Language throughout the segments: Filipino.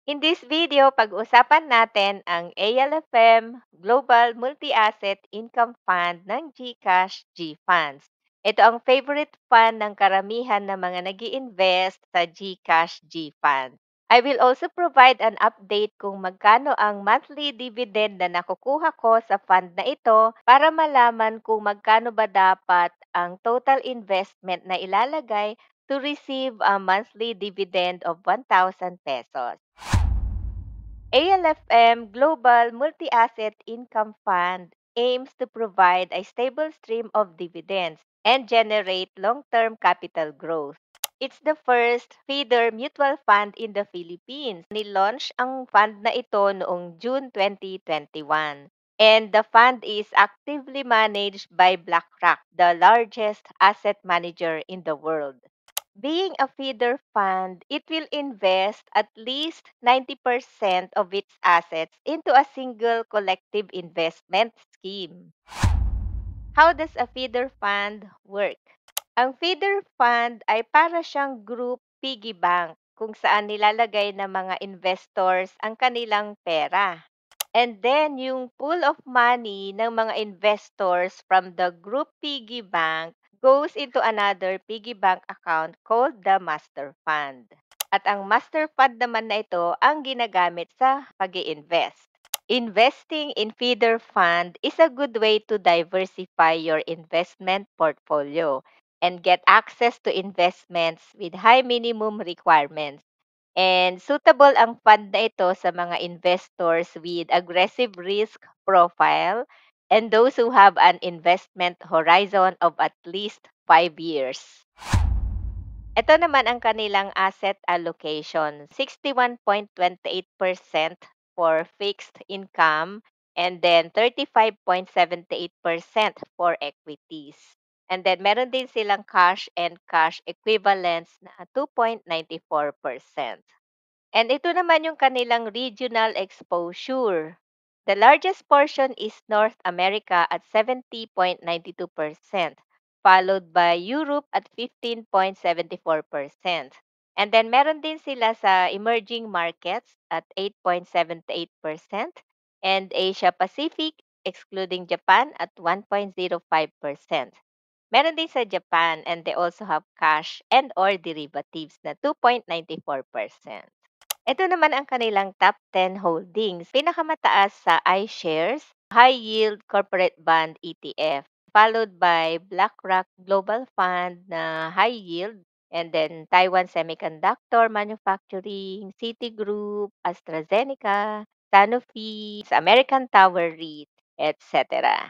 In this video, pag-usapan natin ang ALFM Global Multi-Asset Income Fund ng GCash G-Funds. Ito ang favorite fund ng karamihan ng mga nag invest sa GCash G-Fund. I will also provide an update kung magkano ang monthly dividend na nakukuha ko sa fund na ito para malaman kung magkano ba dapat ang total investment na ilalagay to receive a monthly dividend of 1,000 pesos. ALFM Global Multi-Asset Income Fund aims to provide a stable stream of dividends and generate long-term capital growth. It's the first feeder mutual fund in the Philippines. Nilaunch ang fund na ito noong June 2021. And the fund is actively managed by BlackRock, the largest asset manager in the world. Being a feeder fund, it will invest at least 90% of its assets into a single collective investment scheme. How does a feeder fund work? Ang feeder fund ay para siyang group piggy bank kung saan nilalagay ng mga investors ang kanilang pera. And then, yung pool of money ng mga investors from the group piggy bank goes into another piggy bank account called the master fund. At ang master fund naman na ito ang ginagamit sa pag-i-invest. Investing in feeder fund is a good way to diversify your investment portfolio and get access to investments with high minimum requirements. And suitable ang fund na ito sa mga investors with aggressive risk profile and those who have an investment horizon of at least 5 years. Ito naman ang kanilang asset allocation, 61.28% for fixed income and then 35.78% for equities. And then meron din silang cash and cash equivalents na 2.94%. And ito naman yung kanilang regional exposure. The largest portion is North America at 70.92%, followed by Europe at 15.74%. And then meron din sila sa emerging markets at 8.78% and Asia Pacific excluding Japan at 1.05%. Meron din sa Japan and they also have cash and or derivatives na 2.94%. Ito naman ang kanilang top 10 holdings. Pinakamataas sa iShares, High Yield Corporate Bond ETF, followed by BlackRock Global Fund na High Yield, and then Taiwan Semiconductor Manufacturing, Citigroup, AstraZeneca, Sanofi, American Tower REIT, etc.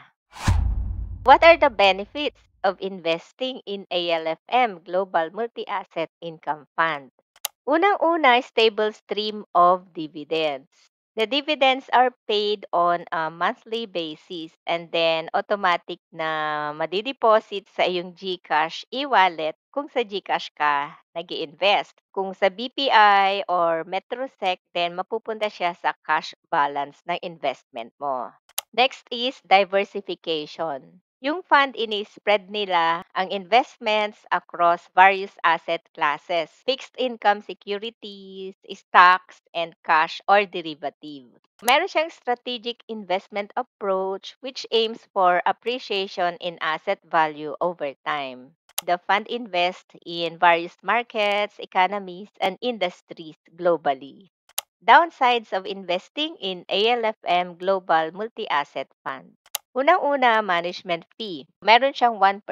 What are the benefits of investing in ALFM Global Multi-Asset Income Fund? Unang-una, stable stream of dividends. The dividends are paid on a monthly basis and then automatic na madideposit sa iyong GCash e-wallet kung sa GCash ka nag-iinvest. Kung sa BPI or Metrosec, then mapupunta siya sa cash balance ng investment mo. Next is diversification. Yung fund ini-spread nila ang investments across various asset classes, fixed income securities, stocks, and cash or derivative. Meron siyang strategic investment approach which aims for appreciation in asset value over time. The fund invests in various markets, economies, and industries globally. Downsides of investing in ALFM Global Multi-Asset Fund. Unang-una, management fee. Meron siyang 1%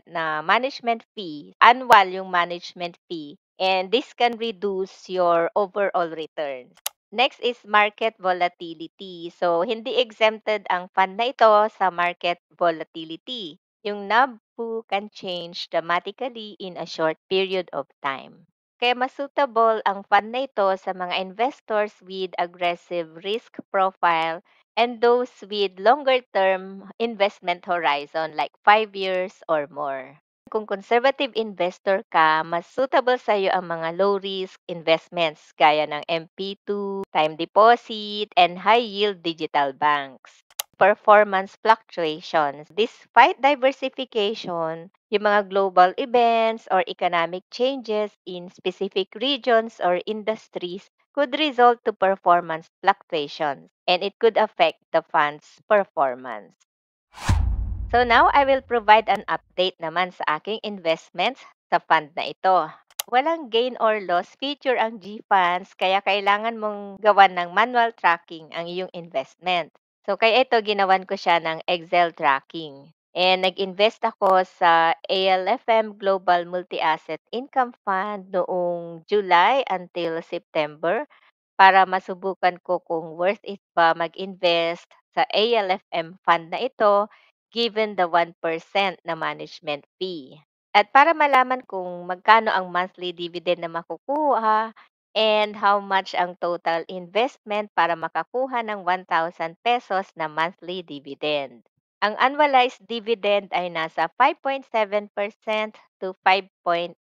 na management fee, annual yung management fee, and this can reduce your overall returns. Next is market volatility. So, hindi exempted ang fund na ito sa market volatility. Yung NAV can change dramatically in a short period of time. Kaya mas suitable ang fund na ito sa mga investors with aggressive risk profile and those with longer-term investment horizon like 5 years or more. Kung conservative investor ka, mas suitable sa iyo ang mga low-risk investments gaya ng MP2, time deposit, and high-yield digital banks. Performance fluctuations. Despite diversification, yung mga global events or economic changes in specific regions or industries could result to performance fluctuations and it could affect the fund's performance. So now I will provide an update naman sa aking investments sa fund na ito. Walang gain or loss feature ang GFunds kaya kailangan mong gawan ng manual tracking ang iyong investment. So kaya ito ginawan ko siya ng Excel tracking. And nag-invest ako sa ALFM Global Multi-Asset Income Fund noong July until September para masubukan ko kung worth it ba mag-invest sa ALFM fund na ito given the 1% na management fee. At para malaman kung magkano ang monthly dividend na makukuha and how much ang total investment para makakuha ng 1,000 pesos na monthly dividend. Ang annualized dividend ay nasa 5.7% to 5.82%.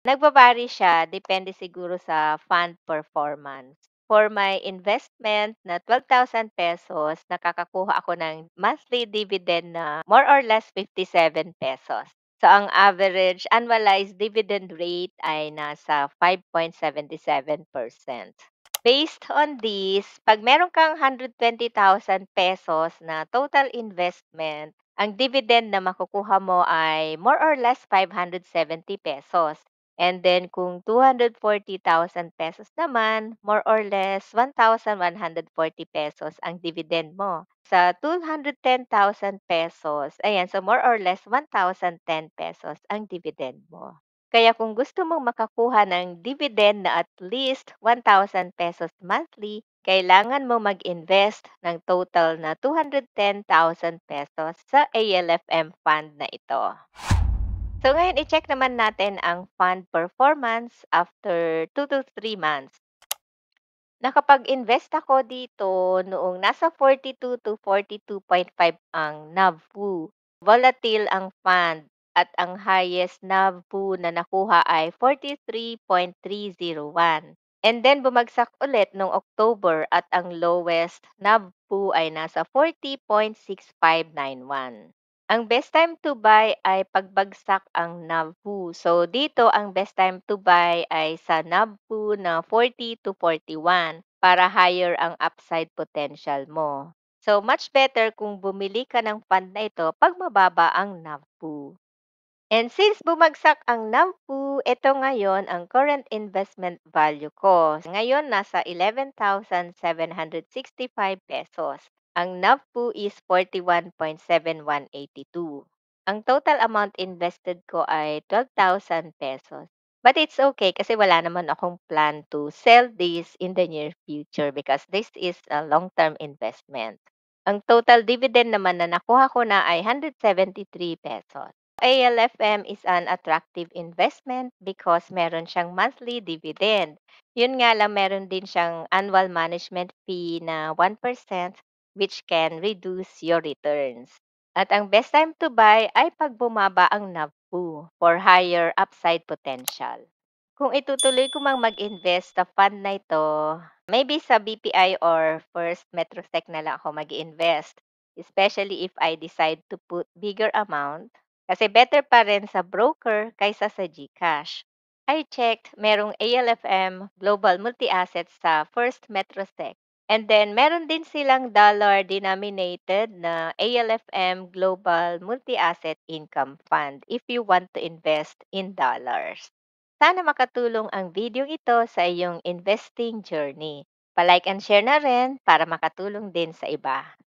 Nagbabari siya depende siguro sa fund performance. For my investment na 12,000 pesos, nakakakuha ako ng monthly dividend na more or less 57 pesos. So ang average annualized dividend rate ay nasa 5.77%. Based on this, pag meron kang 120,000 pesos na total investment, ang dividend na makukuha mo ay more or less 570 pesos. And then kung 240,000 pesos naman, more or less 1,140 pesos ang dividend mo. Sa 210,000 pesos, ayan, so more or less 1,010 pesos ang dividend mo. Kaya kung gusto mong makakuha ng dividend na at least 1,000 pesos monthly, kailangan mo mag-invest ng total na 210,000 pesos sa ALFM fund na ito. So ngayon i-check naman natin ang fund performance after 2 to 3 months. Nakapag-invest ako dito noong nasa 42 to 42.5 ang NAV. Volatile ang fund at ang highest NAV na nakuha ay 43.301. And then bumagsak ulit noong October at ang lowest NAV ay nasa 40.6591. Ang best time to buy ay pagbagsak ang NAVPU. So dito ang best time to buy ay sa NAVPU na 40 to 41 para higher ang upside potential mo. So much better kung bumili ka ng fund na ito pag mababa ang NAVPU. And since bumagsak ang NAVPU, ito ngayon ang current investment value ko. Ngayon nasa 11,765 pesos. Ang NAVPU is 41.7182. Ang total amount invested ko ay 12,000 pesos. But it's okay kasi wala naman akong plan to sell this in the near future because this is a long-term investment. Ang total dividend naman na nakuha ko na ay 173 pesos. ALFM is an attractive investment because meron siyang monthly dividend. Yun nga lang meron din siyang annual management fee na 1% which can reduce your returns. At ang best time to buy ay pag bumaba ang NAVPU for higher upside potential. Kung itutuloy ko mang mag-invest sa fund na ito, maybe sa BPI or First Metrosec na lang ako mag-invest. Especially if I decide to put bigger amount. Kasi better pa rin sa broker kaysa sa GCash. I checked, merong ALFM Global Multi-Assets sa First Metrosec. And then, meron din silang dollar-denominated na ALFM Global Multi-Asset Income Fund if you want to invest in dollars. Sana makatulong ang video ito sa iyong investing journey. Pa-like and share na rin para makatulong din sa iba.